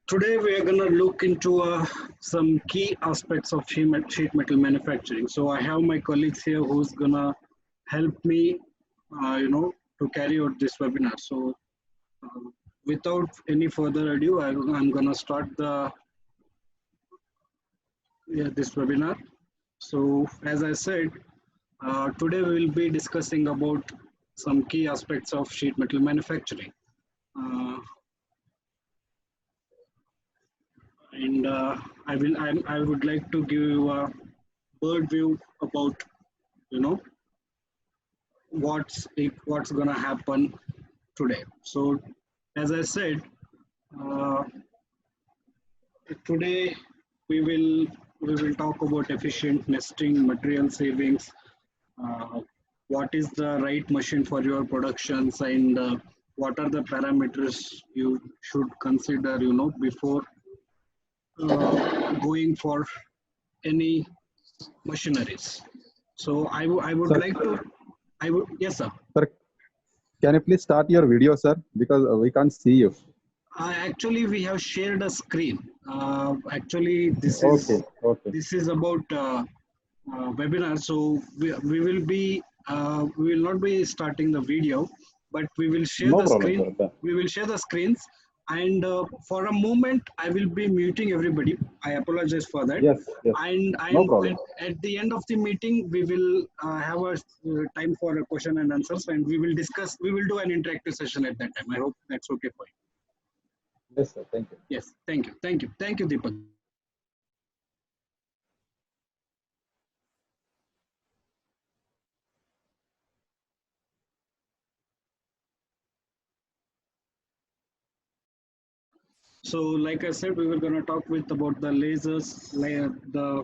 Today we are going to look into some key aspects of sheet metal manufacturing. So I have my colleagues here who's going to help me, to carry out this webinar. So without any further ado, I'm going to start this webinar. So as I said, today we will be discussing about some key aspects of sheet metal manufacturing. And I would like to give you a bird view about what's gonna happen today. So as I said, today we will talk about efficient nesting, material savings, what is the right machine for your productions, and what are the parameters you should consider before going for any machineries. So I would Sir, like to, yes sir. Sir, can you please start your video, sir? Because we can't see you. Actually, we have shared a screen. Actually, this is about webinar. So we will not be starting the video, but we will share No the problem, screen. sir. We will share the screens, and for a moment, I will be muting everybody. I apologize for that. Yes. And No problem. at the end of the meeting, we will have a time for a question and answers, and we will discuss. We will do an interactive session at that time. I hope that's okay for you. Yes, sir. Thank you. Yes, thank you, Deepak. So, like I said, we were going to talk about the lasers, the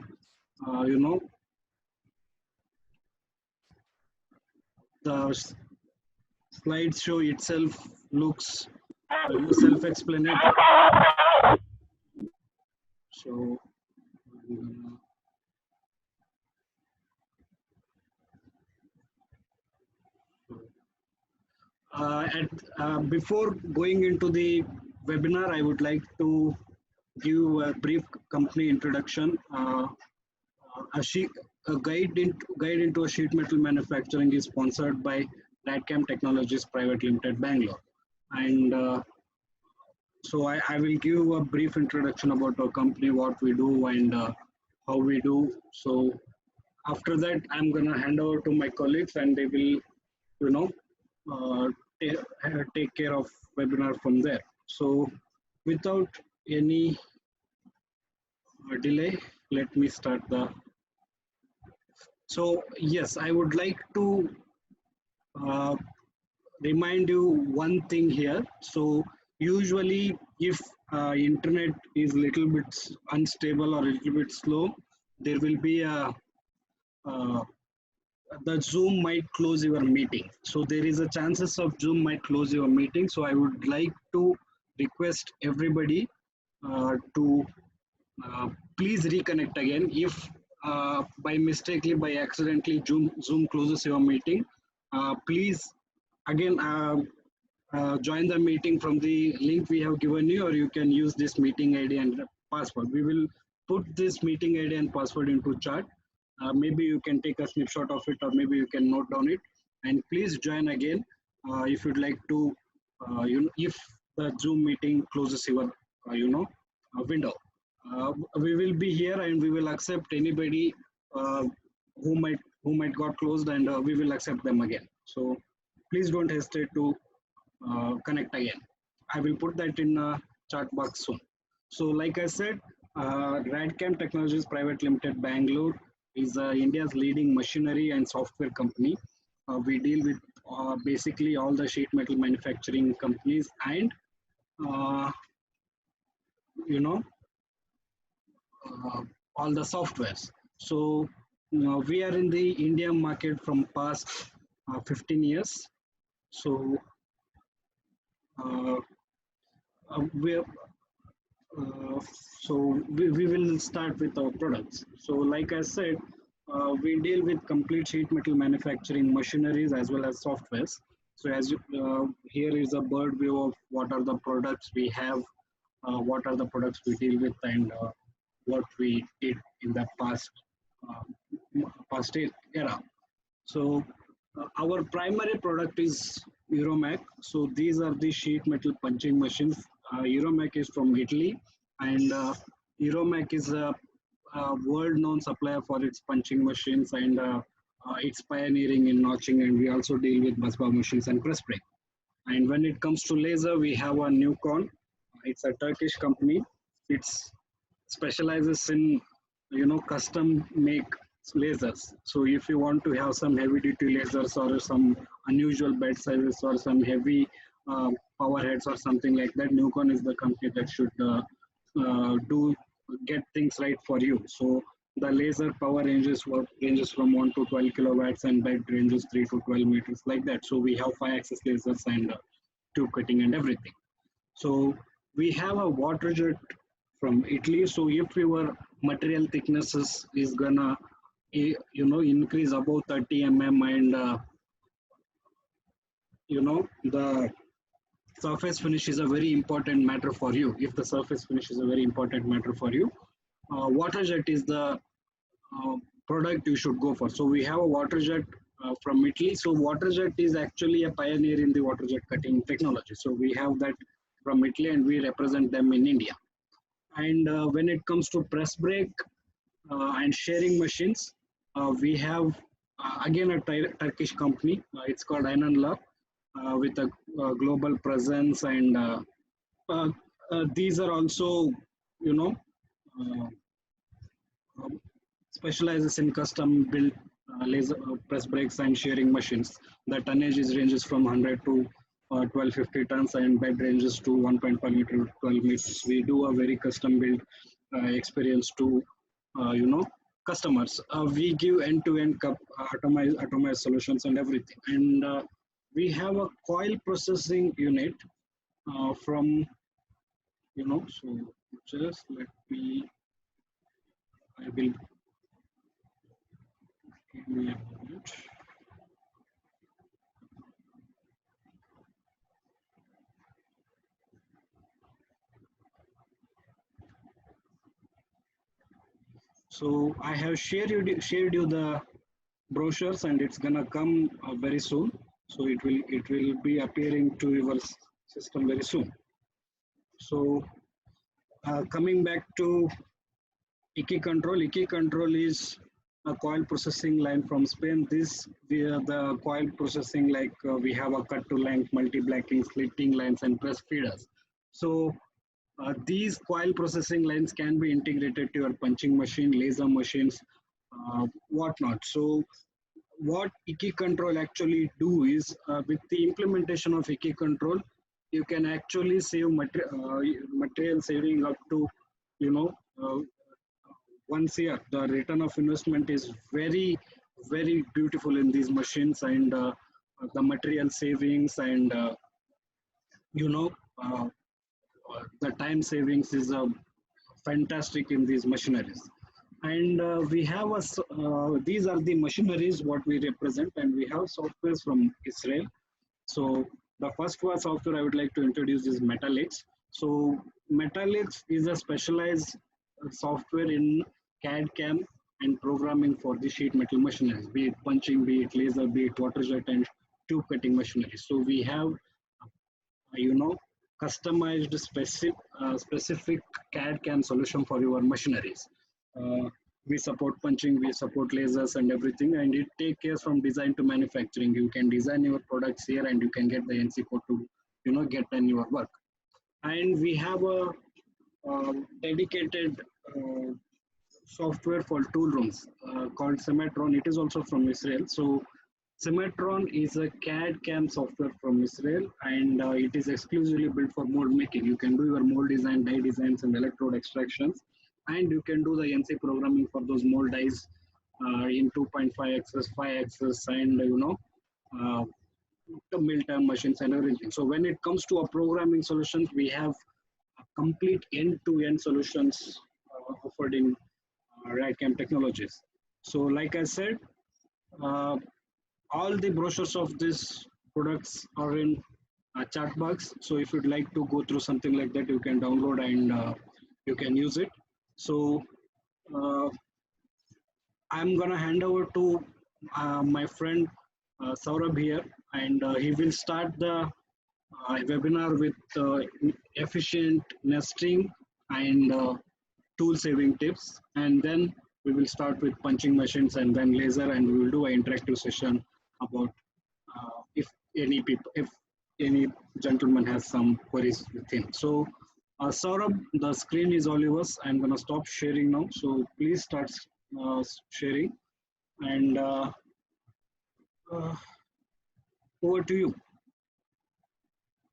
the slideshow itself looks self-explanatory. So. Before going into the webinar, I would like to give a brief company introduction. A guide into a sheet metal manufacturing is sponsored by RadCAM Technologies Private Limited, Bangalore. And so I will give a brief introduction about our company, what we do, and how we do. So after that, I'm going to hand over to my colleagues, and they will, take care of webinar from there. So without any delay, let me start the. So yes, I would like to remind you one thing here. So usually if internet is little bit unstable or a little bit slow, there will be the Zoom might close your meeting. So there is a chances of Zoom might close your meeting. So I would like to request everybody to please reconnect again. If by accidentally Zoom closes your meeting, please again join the meeting from the link we have given you, or you can use this meeting ID and password. We will put this meeting ID and password into chat. Maybe you can take a snapshot of it, or maybe you can note down it, and please join again if you'd like to, if the Zoom meeting closes your, window. We will be here, and we will accept anybody who might got closed, and we will accept them again. So please don't hesitate to connect again. I will put that in a chat box soon. So like I said, RadCAM Technologies Private Limited, Bangalore is India's leading machinery and software company. We deal with basically all the sheet metal manufacturing companies and all the softwares. So we are in the Indian market from past 15 years. So we will start with our products. So like I said, we deal with complete sheet metal manufacturing machineries as well as softwares. So as you, here is a bird view of what are the products we have what are the products we deal with, and what we did in the past era. So our primary product is Euromac. So these are the sheet metal punching machines. Euromac is from Italy, and Euromac is a world-known supplier for its punching machines, and it's pioneering in notching. And we also deal with bus bar machines and press brake. And when it comes to laser, we have a Newcon. It's a Turkish company. It's specializes in custom make lasers. So if you want to have some heavy duty lasers or some unusual bed sizes or some heavy power heads or something like that, Newcon is the company that should do get things right for you. So the laser power ranges from 1 to 12 kilowatts, and bed ranges 3 to 12 meters, like that. So we have 5-axis lasers and tube cutting and everything. So we have a water jet from Italy. So if your material thicknesses is gonna increase above 30 mm, and the surface finish is a very important matter for you. If the surface finish is a very important matter for you, water jet is the product you should go for. So we have a water jet from Italy. So water jet is actually a pioneer in the water jet cutting technology. So we have that from Italy, and we represent them in India. And when it comes to press brake and shearing machines, we have again a Turkish company. It's called Aynanla, with a global presence, and uh, these are also, you know, uh, um, specializes in custom built laser press brakes and shearing machines. The tonnage is ranges from 100 to 1250 tons, and bed ranges to 1.5 meter to 12 meters. We do a very custom built experience to customers. We give end-to-end atomized solutions and everything. And we have a coil processing unit from so just let me. I will give me a moment. So I have shared you the brochures, and it's gonna come very soon. So it will be appearing to your system very soon. So coming back to Iki control is a coil processing line from Spain. This via the coil processing, like we have a cut to length, multi blacking, slitting lines, and press feeders. So these coil processing lines can be integrated to your punching machine, laser machines, whatnot. So what Iki control actually do is, with the implementation of Iki control, you can actually save material saving up to, you know, uh, 1 year. The return of investment is very, very beautiful in these machines, and the material savings, and you know, uh, the time savings is fantastic in these machineries. And we have these are the machineries what we represent, and we have softwares from Israel. So the first one software I would like to introduce is Metalix. So Metalix is a specialized software in CAD/CAM and programming for the sheet metal machineries, be it punching, be it laser, be it water jet, and tube cutting machinery. So we have customized specific CAD/CAM solution for your machineries. Uh, we support punching, we support lasers and everything, and it take care from design to manufacturing. You can design your products here, and you can get the NC code to get done your work. And we have a dedicated software for tool rooms called Sematron. It is also from Israel. So Sematron is a CAD/CAM software from Israel, and it is exclusively built for mold making. You can do your mold design, die designs, and electrode extractions, and you can do the NC programming for those mold dies in 2.5 axis, 5 axis, and uh, the mill turn machines and everything. So when it comes to a programming solutions, we have a complete end-to-end solutions offered in RadCAM technologies. So like I said, uh, all the brochures of these products are in chat box. So if you'd like to go through something like that, you can download and you can use it. So uh, I'm gonna hand over to my friend Saurabh here, and he will start the webinar with efficient nesting and tool saving tips, and then we will start with punching machines and then laser, and we will do an interactive session about if if any gentleman has some queries with him. So Saurabh, the screen is all yours. I'm gonna stop sharing now, so please start sharing, and uh, over to you.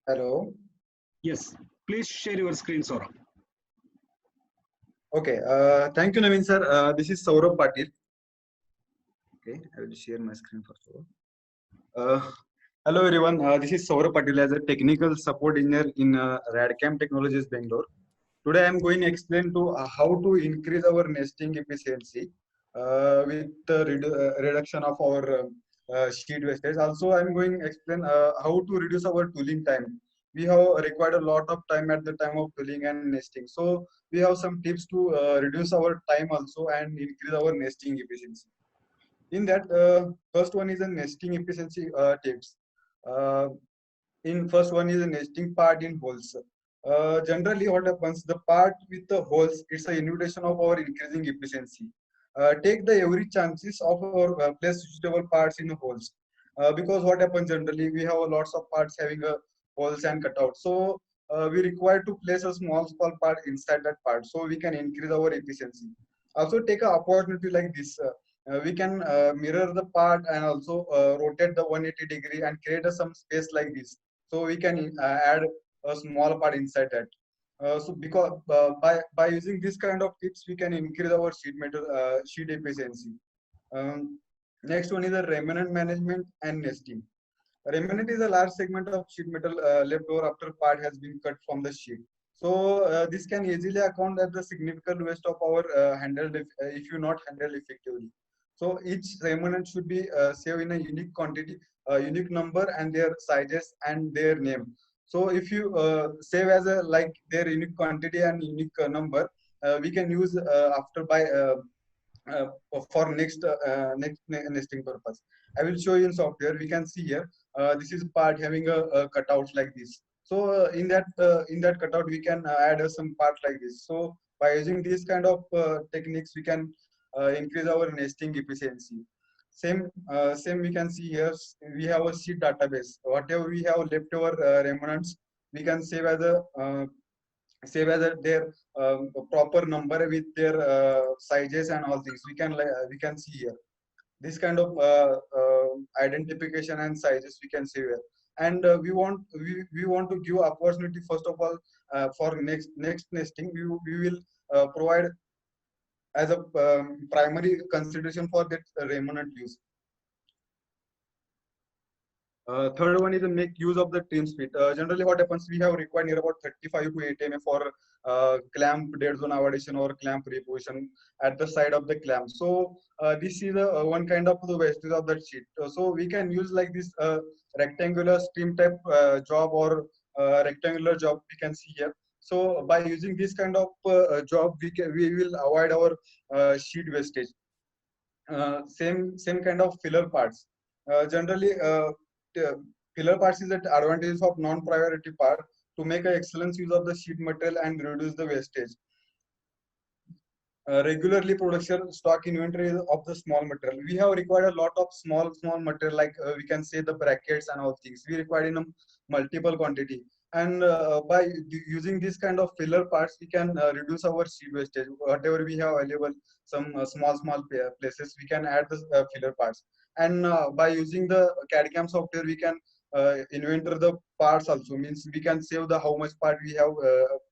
Hello. Yes, please share your screen, Saurabh. Okay. Thank you, Naveen sir. This is Saurabh Patil. Okay, I will share my screen first of all. Hello everyone. This is Saurabh Patil as a technical support engineer in RadCAM Technologies, Bangalore. Today I am going to explain to how to increase our nesting efficiency with the reduction of our sheet wastage. Also, I am going to explain how to reduce our tooling time. We have required a lot of time at the time of tooling and nesting. So we have some tips to reduce our time also and increase our nesting efficiency. In that, first one is a nesting efficiency tips. Uh, in first one is a nesting part in holes. Generally, what happens, the part with the holes, it's an invitation of our increasing efficiency. Take the every chances of our place suitable parts in the holes. Because what happens generally, we have lots of parts having a holes and cutouts. So we require to place a small part inside that part so we can increase our efficiency. Also take an opportunity like this. We can mirror the part and also rotate the 180 degree and create some space like this, so we can add a small part inside that. So because by using this kind of tips, we can increase our sheet efficiency. Next one is the remnant management and nesting. Remnant is a large segment of sheet metal left over after part has been cut from the sheet. So this can easily account as the significant waste of our handled if you not handle effectively. So each remnant should be saved in a unique quantity, unique number, and their sizes and their name. So if you save as a like their unique quantity and unique number, we can use after by uh, for next nesting purpose. I will show you in software. We can see here. This is part having a cutout like this. So in that cutout we can add some part like this. So by using these kind of techniques, we can increase our nesting efficiency. Same we can see here. We have a sheet database. Whatever we have leftover remnants, we can save as their proper number with their sizes and all things. We can see here this kind of identification and sizes we can see here. And we want to give opportunity first of all for next nesting. We will provide as a primary consideration for that remnant use. Third one is to make use of the trim speed. Generally, what happens, we have required near about 35 to 8 mm for clamp dead zone avoidance or clamp reposition at the side of the clamp. So this is one kind of the wastage of that sheet. So we can use like this rectangular stream type job or rectangular job we can see here. So by using this kind of job, we will avoid our sheet wastage. Same kind of filler parts. Generally, filler parts is the advantages of non-priority part to make an excellent use of the sheet material and reduce the wastage. Regularly production stock inventory of the small material. We have required a lot of small material, like we can say the brackets and all things. We require in a multiple quantity. And by using this kind of filler parts, we can reduce our sheet wastage. Whatever we have available, some small places, we can add the filler parts. And by using the CAD/CAM software, we can inventor the parts also. Means we can save the how much part we have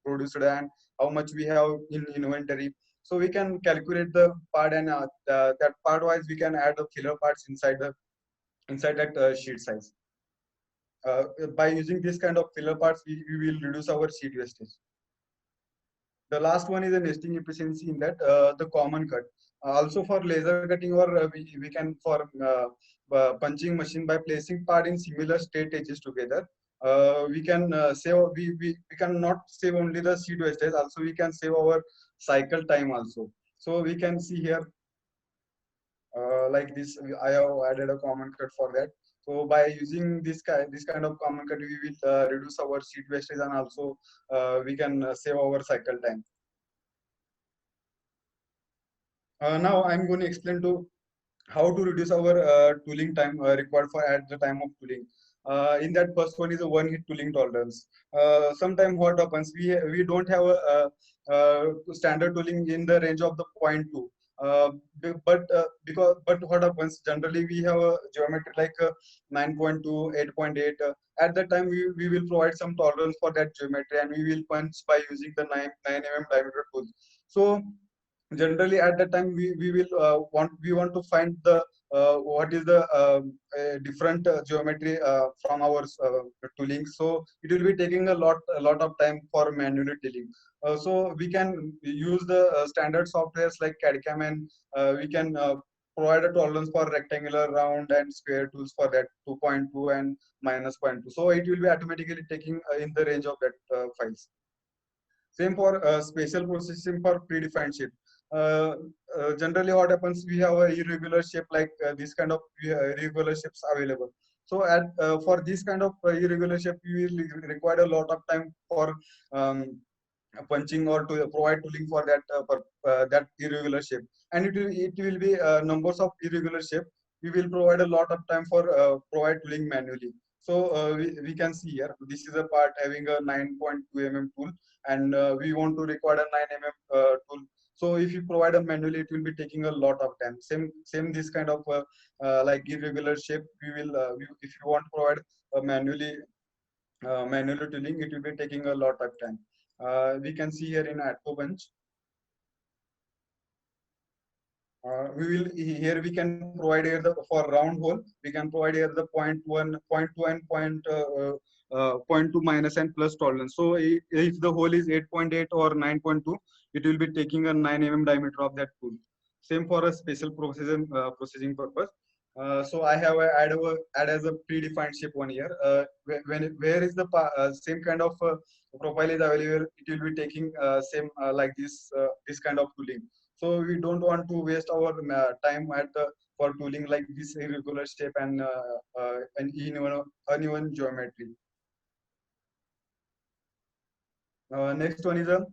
produced and how much we have in inventory. So we can calculate the part, and that part wise we can add the filler parts inside that sheet size. By using this kind of filler parts, we will reduce our sheet wastage. The last one is the nesting efficiency in that the common cut. Also for laser cutting, or we can for punching machine, by placing part in similar straight edges together. we can save, we can not save only the seed wastage, also we can save our cycle time also. So we can see here like this, I have added a common cut for that. So by using this kind of common cut, we will reduce our seed wastage, and also we can save our cycle time. Now I'm going to explain to how to reduce our tooling time required for at the time of tooling. In that, first one is a one hit tooling tolerance. Sometimes what happens, we don't have a standard tooling in the range of the 0.2. But what happens, generally we have a geometry like 9.2, 8.8. At that time we will provide some tolerance for that geometry, and we will punch by using the 9 mm diameter tool. So generally at that time we will want to find the what is the different geometry from our tooling. So it will be taking a lot of time for manually tooling. So we can use the standard softwares like RadCAM, and we can provide a tolerance for rectangular, round, and square tools for that 2.2 and minus 0.2. So it will be automatically taking in the range of that files. Same for spatial processing for predefined shape. Uh, Generally, what happens, we have a irregular shape like this kind of irregular shapes available. So at for this kind of irregular shape, we will require a lot of time for punching or to provide tooling for that that irregular shape, and it will be numbers of irregular shape. We will provide a lot of time for provide tooling manually. So we can see here, this is a part having a 9.2 mm tool, and we want to require a 9 mm tool. So if you provide a manually, it will be taking a lot of time. Same this kind of like irregular shape, we will if you want to provide manually manually tooling, it will be taking a lot of time. We can see here in Atco bench. We will here we can provide here the for round hole, we can provide here the point 2 and point 2 minus and plus tolerance. So if the hole is 8.8 or 9.2, it will be taking a 9 mm diameter of that tool. Same for a special processing purpose. So I have add as a predefined shape one here. Where is the same kind of profile is available, it will be taking same like this kind of tooling. So we don't want to waste our time at for tooling like this irregular shape and uneven geometry. Next one is a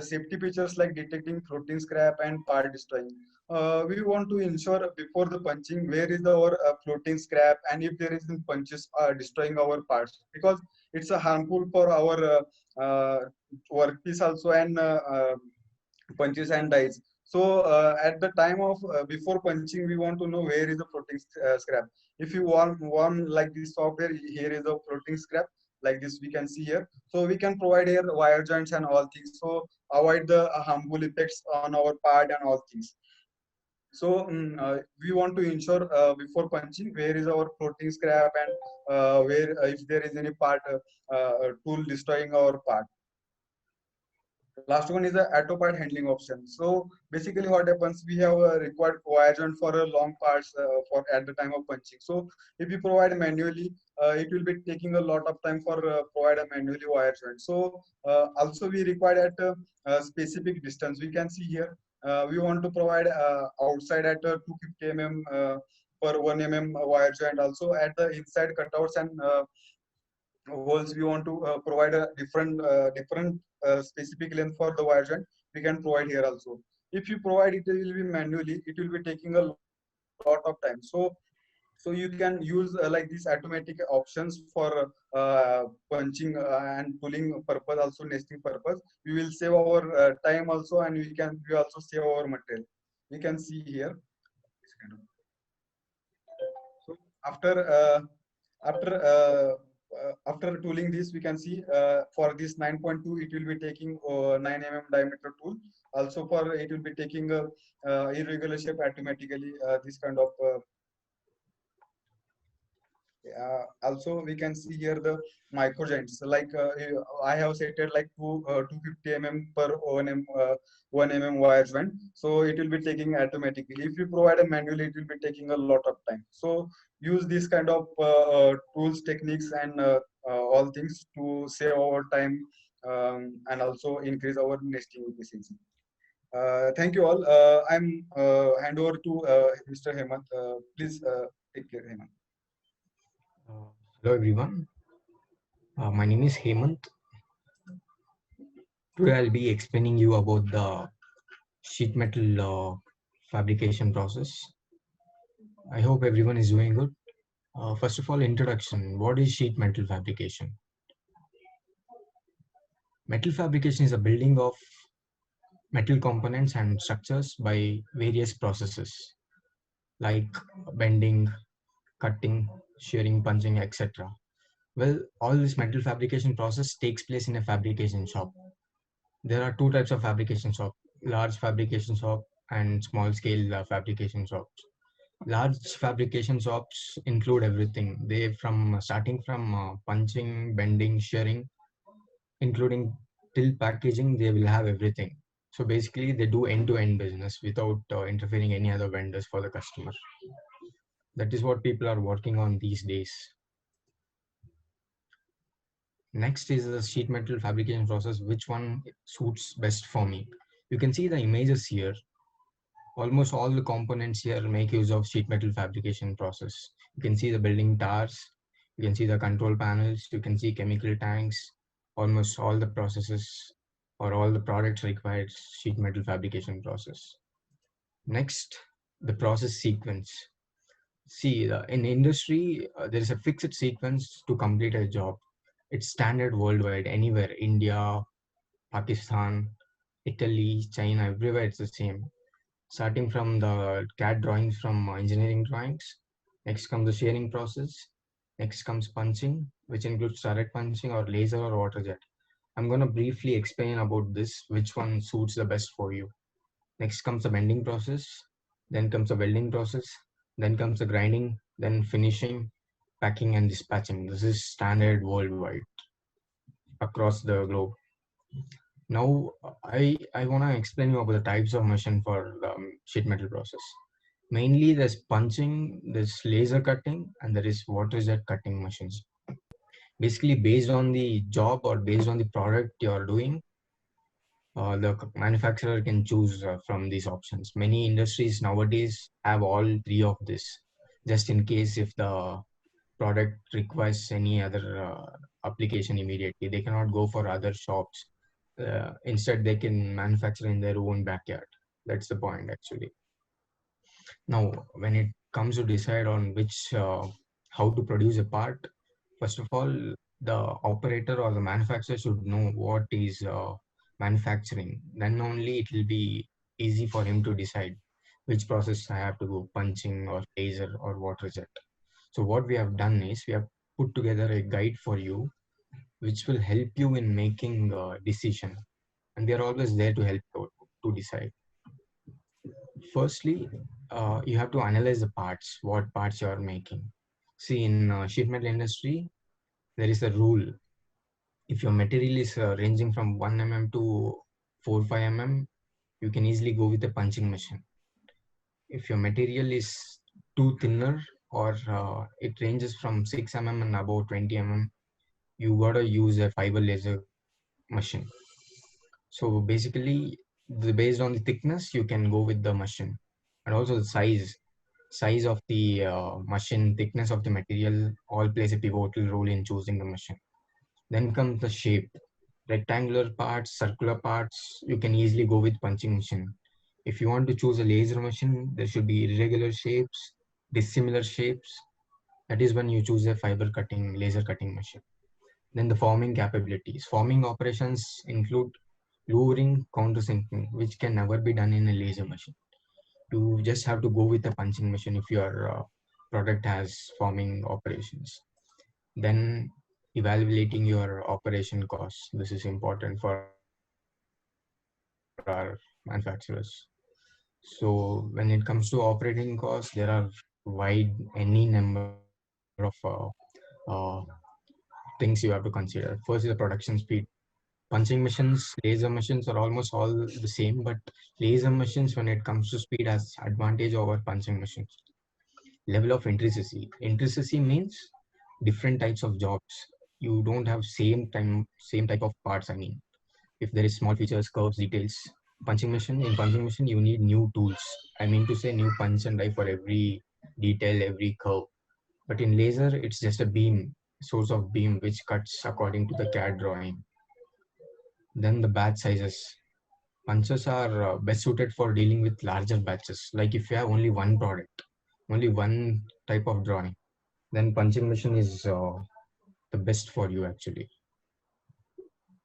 safety features like detecting floating scrap and part destroying. We want to ensure before the punching where is our floating scrap, and if there is punches destroying our parts, because it's a harmful for our workpiece also, and punches and dies. So at the time of before punching, we want to know where is the floating scrap. If you want like this software, here is a floating scrap like this we can see here. So we can provide here wire joints and all things. So avoid the harmful effects on our part and all things. So we want to ensure before punching where is our floating scrap, and where if there is any part tool destroying our part. Last one is the auto part handling option. So basically what happens, we have a required wire joint for a long parts for at the time of punching. So if you provide manually, it will be taking a lot of time for provide a manually wire joint. So also we require at a specific distance. We can see here, we want to provide outside at 250 mm per 1 mm wire joint. Also at the inside cutouts and holes, we want to provide a different specific length for the wire joint. We can provide here also. If you provide it, will be manually, it will be taking a lot of time. So you can use like these automatic options for punching and tooling purpose, also nesting purpose. We will save our time also, and we also save our material. We can see here. So after after tooling this, we can see for this 9.2, it will be taking 9 mm diameter tool. Also for it will be taking a irregular shape automatically. This kind of Also, we can see here the micro joints. Like I have set it like 250 per 1 mm wire joint. So it will be taking automatically. If you provide a manually, it will be taking a lot of time. So use this kind of tools, techniques, and all things to save our time and also increase our nesting efficiency. Thank you all. I'm hand over to Mr. Hemant. Please take care, Hemant. Hello everyone, my name is Hemant. Today I'll be explaining you about the sheet metal fabrication process. I hope everyone is doing good. First of all, introduction. What is sheet metal fabrication? Metal fabrication is a building of metal components and structures by various processes like bending, cutting, shearing, punching, etc. Well, all this metal fabrication process takes place in a fabrication shop. There are two types of fabrication shop: large fabrication shop and small scale fabrication shops. Large fabrication shops include everything. They from starting from punching, bending, shearing, including till packaging. They will have everything. So basically, they do end-to-end business without interfering any other vendors for the customer. That is what people are working on these days. Next is the sheet metal fabrication process. Which one suits best for me? You can see the images here. Almost all the components here make use of sheet metal fabrication process. You can see the building towers, you can see the control panels, you can see chemical tanks. Almost all the processes or all the products require sheet metal fabrication process. Next, the process sequence. See, in industry, there is a fixed sequence to complete a job. It's standard worldwide, anywhere, India, Pakistan, Italy, China, everywhere it's the same. Starting from the CAD drawings from engineering drawings. Next comes the shearing process. Next comes punching, which includes direct punching or laser or water jet. I'm going to briefly explain about this, which one suits the best for you. Next comes the bending process. Then comes the welding process. Then comes the grinding, then finishing, packing and dispatching. This is standard worldwide across the globe. Now, I want to explain you about the types of machine for the sheet metal process. Mainly, there's punching, there's laser cutting, and there is water jet cutting machines. Basically, based on the job or based on the product you're doing, the manufacturer can choose from these options. Many industries nowadays have all three of this, just in case if the product requires any other application immediately. They cannot go for other shops. Instead, they can manufacture in their own backyard. That's the point, actually. Now, when it comes to decide on which how to produce a part, first of all, the operator or the manufacturer should know what is manufacturing. Then only it will be easy for him to decide which process I have to go, punching or laser or water jet. So what we have done is we have put together a guide for you, which will help you in making a decision. And we are always there to help you to decide. Firstly, you have to analyze the parts, what parts you are making. See, in sheet metal industry, there is a rule. If your material is ranging from 1 mm to 4 5 mm, you can easily go with a punching machine. If your material is too thinner or it ranges from 6 mm and above 20 mm, you gotta use a fiber laser machine. So basically, based on the thickness, you can go with the machine, and also the size of the machine, thickness of the material, all plays a pivotal role in choosing the machine. Then comes the shape. Rectangular parts, circular parts, you can easily go with punching machine. If you want to choose a laser machine, there should be irregular shapes, dissimilar shapes. That is when you choose a fiber cutting, laser cutting machine. Then the forming capabilities. Forming operations include luring, countersinking, which can never be done in a laser machine. You just have to go with a punching machine if your product has forming operations. Then evaluating your operation costs. This is important for our manufacturers. So when it comes to operating costs, there are wide any number of operating costs. of uh, things you have to consider. First is the production speed. Punching machines, laser machines are almost all the same, but laser machines, when it comes to speed, has advantage over punching machines. Level of intricacy. Intricacy means different types of jobs. You don't have same type of parts. I mean, if there is small features, curves, details. Punching machine, you need new tools. I mean to say new punch and die for every detail, every curve. But in laser, it's just a beam, source of beam, which cuts according to the CAD drawing. Then the batch sizes. Punches are best suited for dealing with larger batches. Like if you have only one product, only one type of drawing, then punching machine is the best for you actually.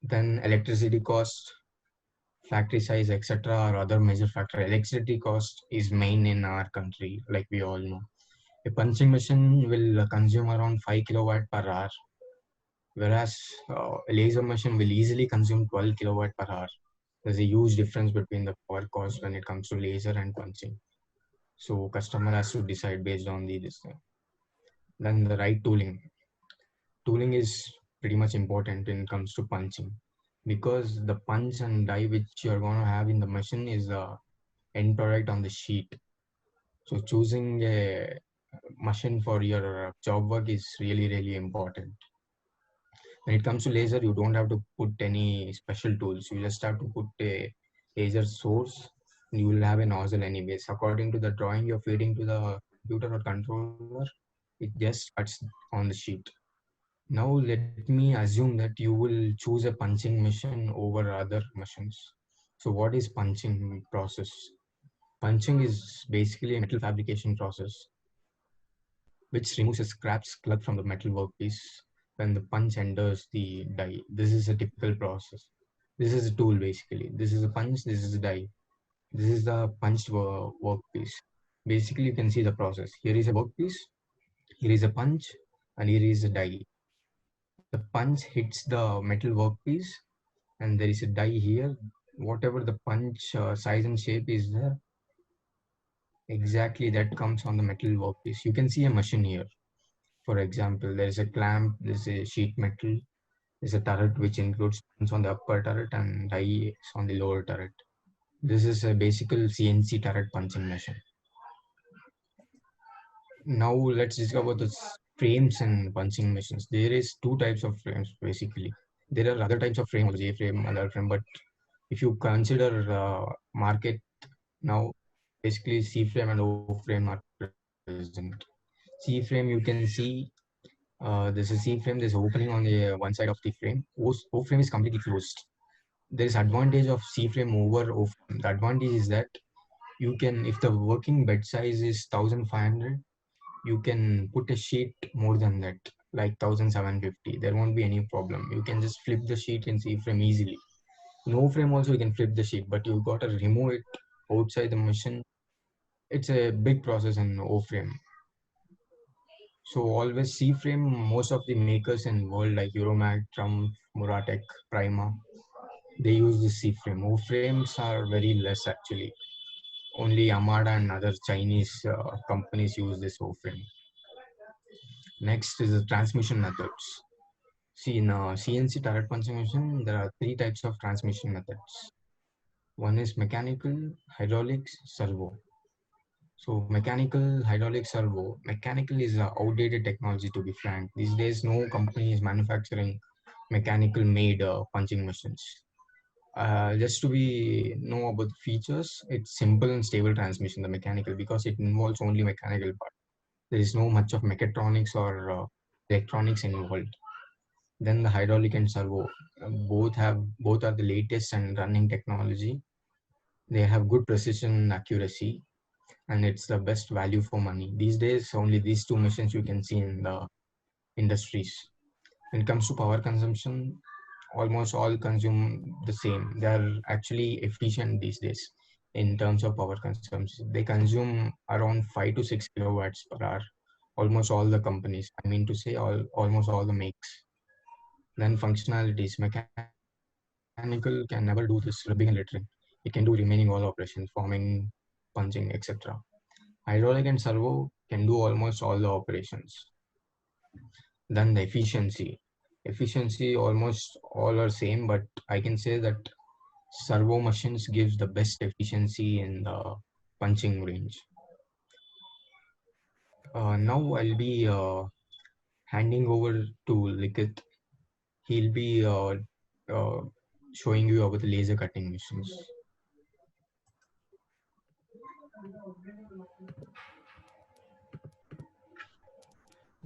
Then electricity cost, factory size, etc., or other major factor. Electricity cost is main in our country, like we all know. A punching machine will consume around 5 kilowatt per hour, whereas a laser machine will easily consume 12 kilowatt per hour. There's a huge difference between the power cost when it comes to laser and punching. So customer has to decide based on this thing. Then the right tooling. Tooling is pretty much important when it comes to punching, because the punch and die which you're going to have in the machine is the end product on the sheet. So choosing a machine for your job work is really important. When it comes to laser, you don't have to put any special tools. You just have to put a laser source. You will have a nozzle anyways. According to the drawing you're feeding to the computer or controller, it just cuts on the sheet. Now let me assume that you will choose a punching machine over other machines. So what is punching process? Punching is basically a metal fabrication process which removes a scrap slug from the metal workpiece when the punch enters the die. This is a typical process. This is a tool basically. This is a punch, this is a die. This is the punched workpiece. Basically, you can see the process. Here is a workpiece, here is a punch, and here is a die. The punch hits the metal workpiece, and there is a die here. Whatever the punch size and shape is there, exactly that comes on the metal workpiece. You can see a machine here. For example, there is a clamp, there is a sheet metal, there's a turret which includes pins on the upper turret and die on the lower turret. This is a basic CNC turret punching machine. Now let's discover the frames and punching machines. There is two types of frames basically. There are other types of frame, J frame, other frame, but if you consider market now, basically C frame and O frame are present. C frame you can see there's a C frame, there's opening on the one side of the frame. O frame is completely closed. There is advantage of C frame over O frame. The advantage is that you can, if the working bed size is 1500, you can put a sheet more than that, like 1750. There won't be any problem. You can just flip the sheet in C frame easily. In O frame also you can flip the sheet, but you got to remove it outside the machine. It's a big process in O frame. So always C frame, most of the makers in world like Euromac, Trump, Muratec, Prima, they use the C frame. O frames are very less actually. Only Amada and other Chinese companies use this O frame. Next is the transmission methods. See, in CNC turret punching machine, there are three types of transmission methods. One is mechanical, hydraulics, servo. So mechanical, hydraulic, servo. Mechanical is a outdated technology, to be frank. These days, no company is manufacturing mechanical made punching machines. Just to be know about the features, it's simple and stable transmission, the mechanical, because it involves only mechanical part. There is no much of mechatronics or electronics involved. Then the hydraulic and servo, both are the latest and running technology. They have good precision and accuracy, and it's the best value for money. These days, only these two machines you can see in the industries. When it comes to power consumption, almost all consume the same. They are actually efficient these days in terms of power consumption. They consume around 5 to 6 kilowatts per hour. Almost all the companies, I mean to say almost all the makes. Then functionalities, mechanical can never do this rubbing and littering. It can do remaining all operations, forming, punching, etc. Hydraulic and servo can do almost all the operations. Then the efficiency. Efficiency almost all are same, but I can say that servo machines gives the best efficiency in the punching range. Now I'll be handing over to Likith. He'll be uh, showing you about the laser cutting machines.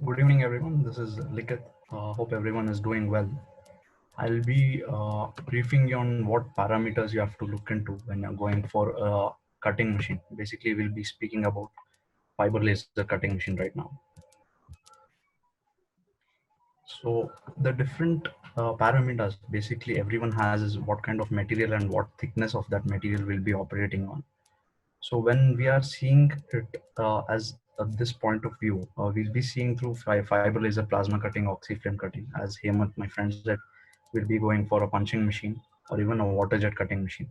Good evening, everyone. This is Likith. Hope everyone is doing well. I'll be briefing you on what parameters you have to look into when you're going for a cutting machine. Basically, we'll be speaking about fiber laser cutting machine right now. So the different parameters basically everyone has is what kind of material and what thickness of that material will be operating on. So when we are seeing it as this point of view, we'll be seeing through fiber laser plasma cutting, oxyflame cutting. As Hemant, my friend said, we'll be going for a punching machine or even a water jet cutting machine.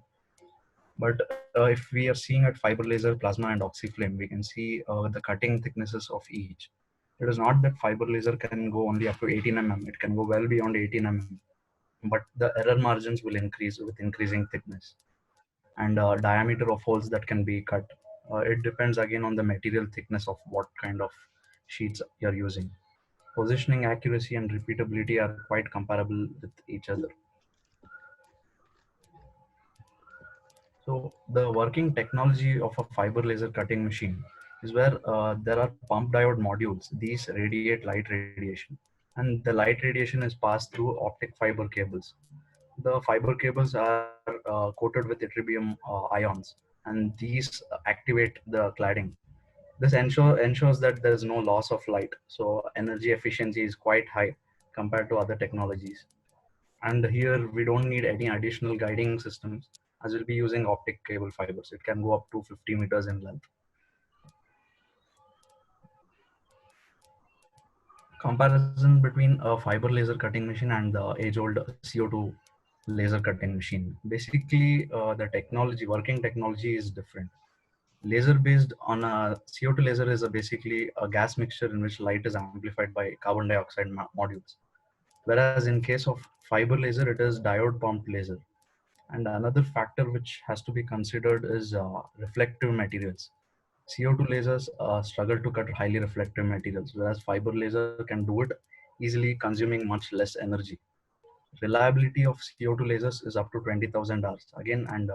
But if we are seeing at fiber laser, plasma, and oxyflame, we can see the cutting thicknesses of each. It is not that fiber laser can go only up to 18 mm. It can go well beyond 18 mm. But the error margins will increase with increasing thickness and diameter of holes that can be cut. It depends again on the material thickness of what kind of sheets you're using. Positioning accuracy and repeatability are quite comparable with each other. So the working technology of a fiber laser cutting machine is where there are pump diode modules. These radiate light radiation, and the light radiation is passed through optic fiber cables. The fiber cables are coated with ytterbium ions, and these activate the cladding. This ensures that there is no loss of light, so energy efficiency is quite high compared to other technologies. And here we don't need any additional guiding systems, as we'll be using optic cable fibers. It can go up to 50 meters in length. Comparison between a fiber laser cutting machine and the age-old CO2 laser cutting machine. Basically, the technology, working technology is different. Laser based on a CO2 laser is basically a gas mixture in which light is amplified by carbon dioxide modules. Whereas in case of fiber laser, it is diode pumped laser. And another factor which has to be considered is reflective materials. CO2 lasers struggle to cut highly reflective materials, whereas fiber laser can do it easily, consuming much less energy. Reliability of CO2 lasers is up to 20,000 hours again, and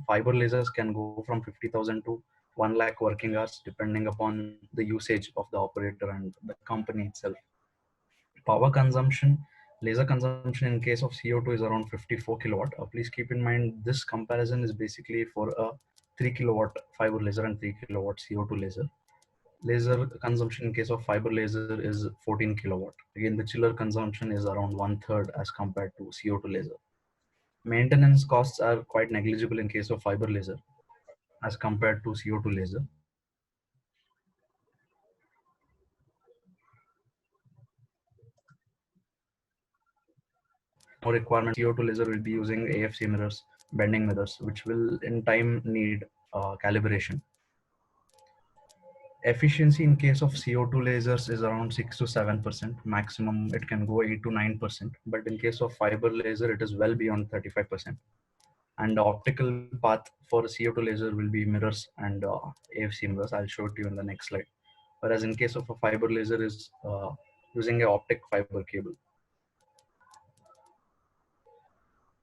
fiber lasers can go from 50,000 to 1 lakh working hours depending upon the usage of the operator and the company itself. Power consumption, laser consumption in case of CO2 is around 54 kilowatt. Please keep in mind this comparison is basically for a 3 kilowatt fiber laser and 3 kilowatt CO2 laser. Laser consumption in case of fiber laser is 14 kilowatt. Again, the chiller consumption is around one third as compared to CO2 laser. Maintenance costs are quite negligible in case of fiber laser as compared to CO2 laser. No requirement. CO2 laser will be using AFC mirrors, bending mirrors, which will in time need calibration. Efficiency in case of CO2 lasers is around 6 to 7%. Maximum it can go 8 to 9%. But in case of fiber laser, it is well beyond 35%. And the optical path for a CO2 laser will be mirrors and AFC mirrors. I'll show it to you in the next slide. Whereas in case of a fiber laser is using a optic fiber cable.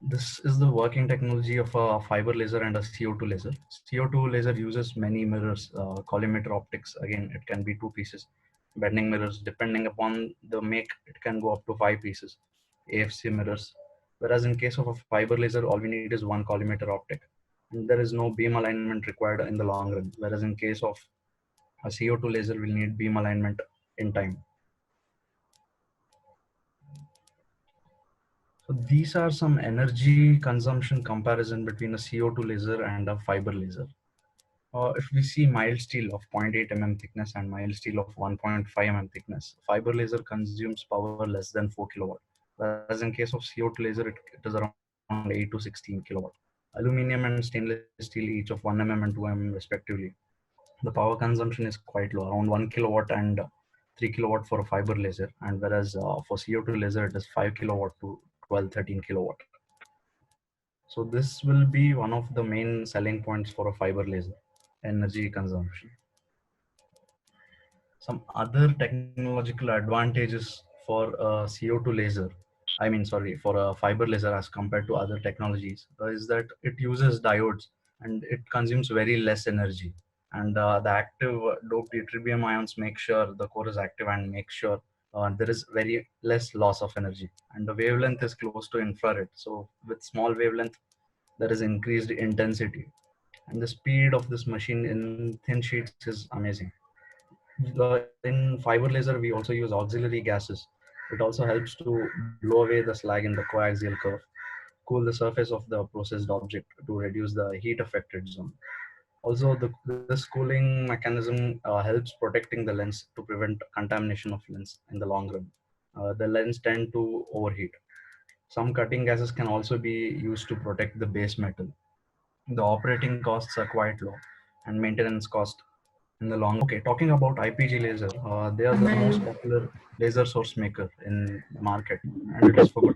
This is the working technology of a fiber laser and a CO2 laser. CO2 laser uses many mirrors, collimator optics. Again, it can be two pieces. Bending mirrors, depending upon the make, it can go up to 5 pieces. AFC mirrors. Whereas in case of a fiber laser, all we need is one collimator optic. And there is no beam alignment required in the long run. Whereas in case of a CO2 laser, we'll need beam alignment in time. So these are some energy consumption comparison between a CO2 laser and a fiber laser. If we see mild steel of 0.8 mm thickness and mild steel of 1.5 mm thickness, fiber laser consumes power less than 4 kilowatt. Whereas in case of CO2 laser, it is around 8 to 16 kilowatt. Aluminium and stainless steel each of 1 mm and 2 mm respectively. The power consumption is quite low, around 1 kilowatt and 3 kilowatt for a fiber laser, and whereas for CO2 laser it is 5 kilowatt to 12, 13 kilowatt. So this will be one of the main selling points for a fiber laser: energy consumption. Some other technological advantages for a CO2 laser, I mean, sorry, for a fiber laser as compared to other technologies, is that it uses diodes and it consumes very less energy. And the active doped ytterbium ions make sure the core is active and make sure there is very less loss of energy. And the wavelength is close to infrared. So with small wavelength, there is increased intensity. And the speed of this machine in thin sheets is amazing. In fiber laser, we also use auxiliary gases. It also helps to blow away the slag in the coaxial curve, cool the surface of the processed object to reduce the heat affected zone. Also, this cooling mechanism helps protecting the lens to prevent contamination of lens in the long run. The lens tend to overheat. Some cutting gases can also be used to protect the base metal. The operating costs are quite low, and maintenance cost in the long. Okay, talking about IPG laser, they are the most popular laser source maker in the market, and it is for good.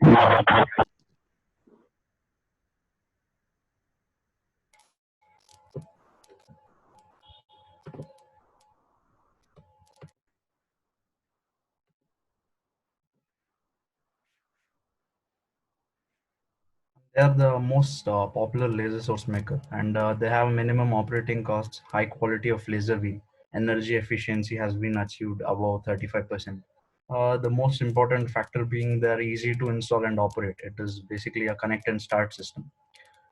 They are the most popular laser source maker, and they have minimum operating costs, high quality of laser beam, energy efficiency has been achieved above 35%. The most important factor being they're easy to install and operate. It is basically a connect and start system.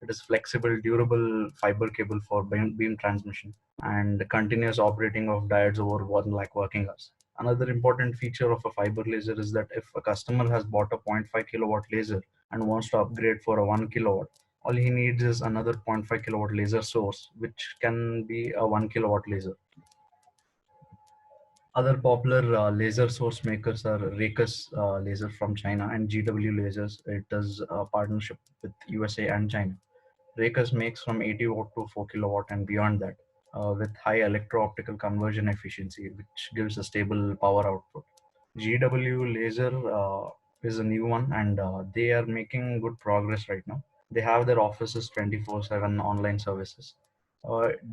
It is flexible, durable fiber cable for beam transmission and continuous operating of diodes over 1 lakh working hours. Another important feature of a fiber laser is that if a customer has bought a zero point 0.5 kilowatt laser and wants to upgrade for a 1 kilowatt, all he needs is another zero point 0.5 kilowatt laser source, which can be a 1 kilowatt laser. Other popular laser source makers are Rakus laser from China and GW lasers. It is a partnership with USA and China. Rakus makes from 80 watt to 4 kilowatt and beyond that, with high electro-optical conversion efficiency, which gives a stable power output. GW laser is a new one, and they are making good progress right now. They have their offices 24/7 online services.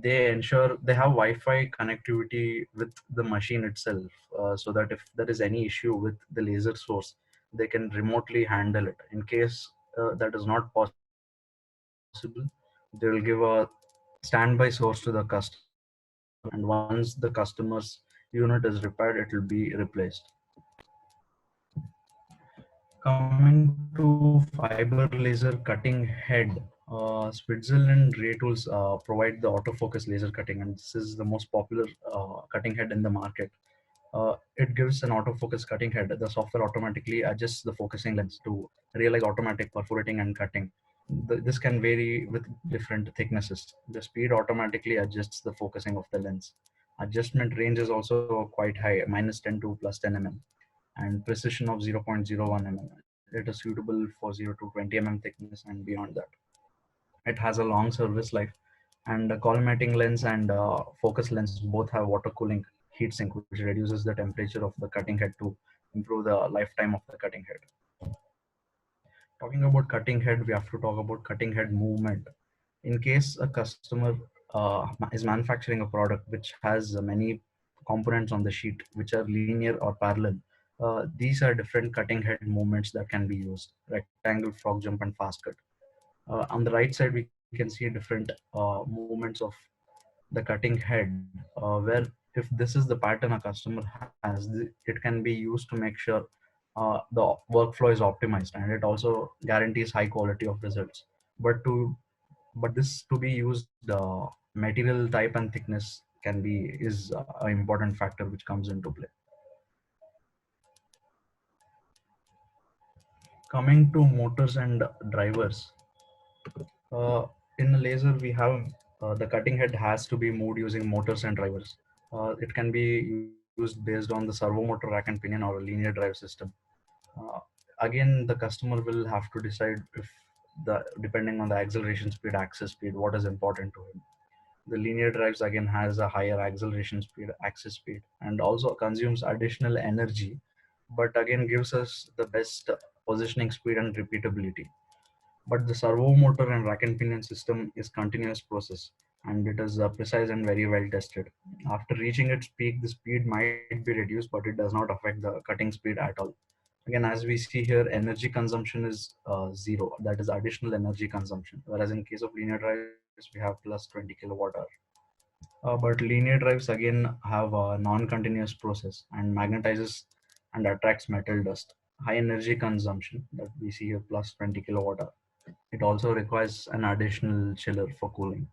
They ensure they have Wi-Fi connectivity with the machine itself, so that if there is any issue with the laser source, they can remotely handle it. In case that is not possible, they will give a standby source to the customer, and once the customer's unit is repaired, it will be replaced. Coming to fiber laser cutting head, Switzerland Ray Tools provide the autofocus laser cutting, and this is the most popular cutting head in the market. It gives an autofocus cutting head. The software automatically adjusts the focusing lens to realize automatic perforating and cutting. This can vary with different thicknesses. The speed automatically adjusts the focusing of the lens. Adjustment range is also quite high, -10 to +10 mm, and precision of 0.01 mm. It is suitable for 0 to 20 mm thickness and beyond that. It has a long service life, and the collimating lens and focus lens both have water cooling heatsink, which reduces the temperature of the cutting head to improve the lifetime of the cutting head. Talking about cutting head, we have to talk about cutting head movement. In case a customer is manufacturing a product which has many components on the sheet which are linear or parallel, these are different cutting head movements that can be used: rectangle, frog jump, and fast cut. On the right side, we can see different movements of the cutting head, where if this is the pattern a customer has, it can be used to make sure the workflow is optimized, and it also guarantees high quality of results. But this to be used, material type and thickness can be is an important factor which comes into play. Coming to motors and drivers, uh, in a laser we have the cutting head has to be moved using motors and drivers. It can be used based on the servo motor rack and pinion or a linear drive system. uh, Again, the customer will have to decide if, depending on the acceleration speed, axis speed, what is important to him. The linear drives again has a higher acceleration speed, access speed, and also consumes additional energy, but again gives us the best positioning speed and repeatability. But the servo motor and rack and pinion system is continuous process, and it is precise and very well tested. After reaching its peak, the speed might be reduced, but it does not affect the cutting speed at all. Again, as we see here, energy consumption is zero. That is additional energy consumption. Whereas in case of linear drives, we have plus 20 kilowatt hour. But linear drives again have a non-continuous process and magnetizes and attracts metal dust. High energy consumption that we see here plus 20 kilowatt hour. It also requires an additional chiller for cooling.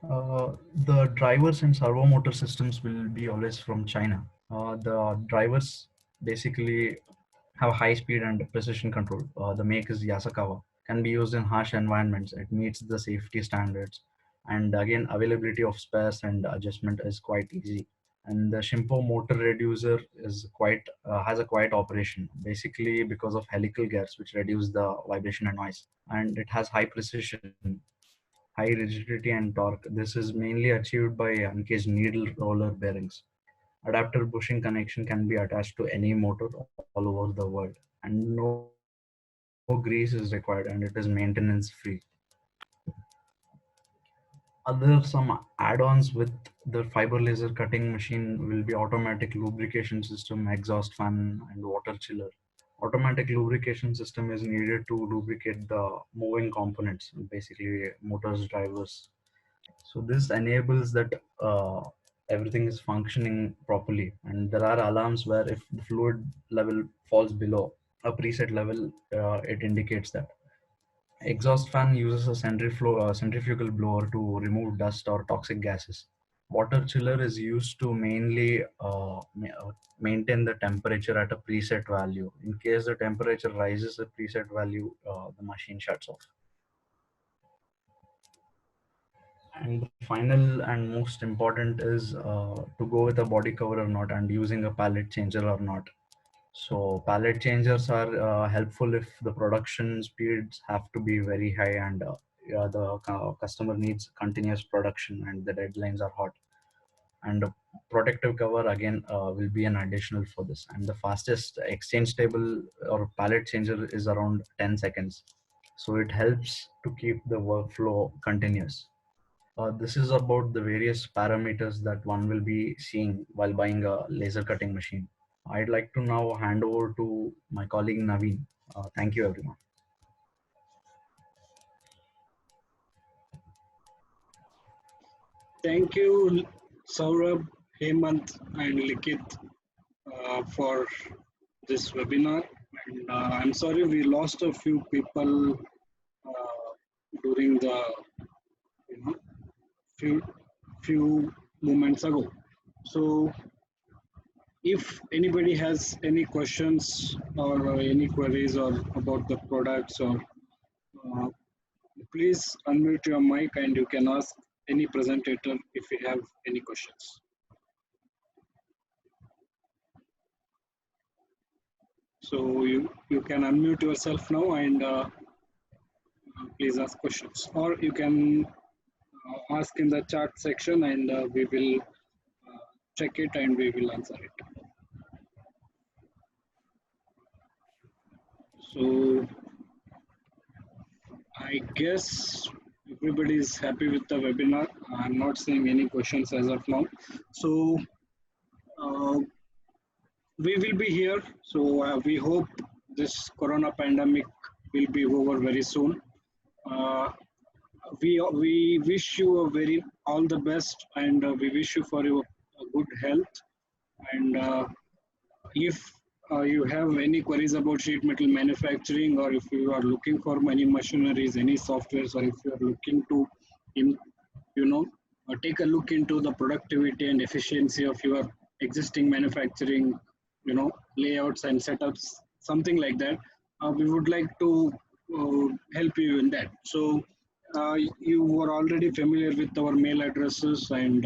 The drivers and servo motor systems will be always from China. The drivers basically have high speed and precision control. The make is Yasakawa. Can be used in harsh environments. It meets the safety standards. And again, availability of spares and adjustment is quite easy. And the Shimpo motor reducer is quite has a quiet operation, basically because of helical gears, which reduce the vibration and noise. And it has high precision, high rigidity and torque. This is mainly achieved by uncaged needle roller bearings. Adapter bushing connection can be attached to any motor all over the world, and no grease is required, and it is maintenance free. Other some add-ons with the fiber laser cutting machine will be automatic lubrication system, exhaust fan, and water chiller. Automatic lubrication system is needed to lubricate the moving components, basically motors, drivers. So this enables that everything is functioning properly, and there are alarms where if the fluid level falls below a preset level, it indicates that. Exhaust fan uses a centrifugal blower to remove dust or toxic gases. Water chiller is used to mainly maintain the temperature at a preset value. In case the temperature rises a preset value, the machine shuts off. And the final and most important is to go with a body cover or not, and using a pallet changer or not. So pallet changers are helpful if the production speeds have to be very high, and yeah, the customer needs continuous production and the deadlines are hot. And a protective cover again will be an additional for this. And the fastest exchange table or pallet changer is around 10 seconds. So it helps to keep the workflow continuous. This is about the various parameters that one will be seeing while buying a laser cutting machine. I'd like to now hand over to my colleague Naveen. Thank you, everyone. Thank you, Saurabh, Hemant, and Likit for this webinar. And I'm sorry we lost a few people during the few moments ago. So if anybody has any questions or any queries or about the products, or uh, please unmute your mic and you can ask any presenter if you have any questions. So you can unmute yourself now and please ask questions, or you can ask in the chat section and we will check it and we will answer it. So I guess everybody is happy with the webinar. I'm not seeing any questions as of now. So we will be here. So we hope this corona pandemic will be over very soon. We wish you a very all the best, and we wish you for your good health. And if you have any queries about sheet metal manufacturing, or if you are looking for any machineries, any softwares, or if you are looking to, take a look into the productivity and efficiency of your existing manufacturing, layouts and setups, something like that, we would like to help you in that. So you were already familiar with our mail addresses, and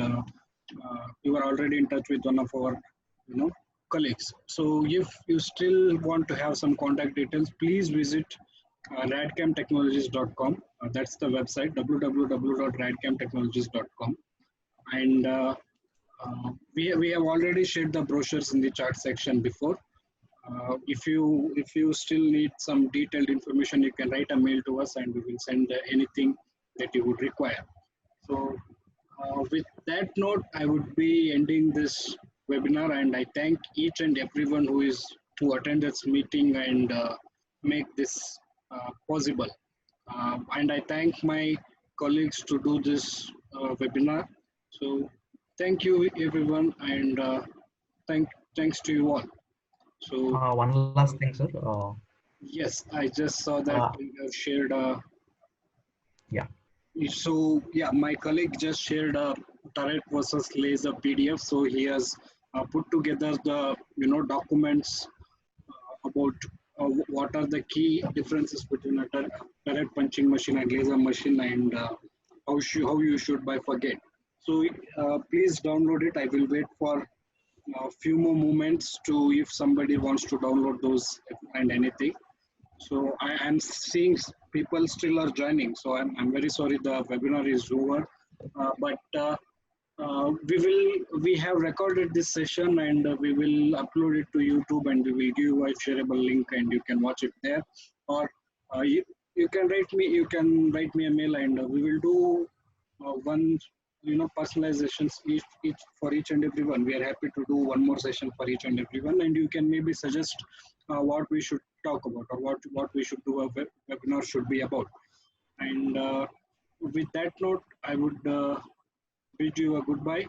you are already in touch with one of our, colleagues. So if you still want to have some contact details, please visit radcamtechnologies.com. That's the website, www.radcamtechnologies.com. And we have already shared the brochures in the chat section before. If you still need some detailed information, you can write a mail to us and we will send anything that you would require. So with that note, I would be ending this webinar, and I thank each and everyone who attended this meeting and make this possible. And I thank my colleagues to do this webinar. So thank you everyone, and thanks to you all. So One last thing, sir. yes, I just saw that you have shared. Yeah. So yeah, my colleague just shared a turret versus laser PDF. So he has put together the documents about what are the key differences between a turret punching machine and laser machine, and how you should bifurcate. So please download it. I will wait for a few more moments to if somebody wants to download those and anything. So I am seeing people still are joining. So I'm very sorry the webinar is over, but we have recorded this session and we will upload it to YouTube and we will give you a shareable link and you can watch it there. Or you can write me a mail and we will do one personalizations each for each and every one. We are happy to do one more session for each and every one, and you can maybe suggest what we should talk about or what we should do a webinar should be about. And with that note, I would bid you a goodbye.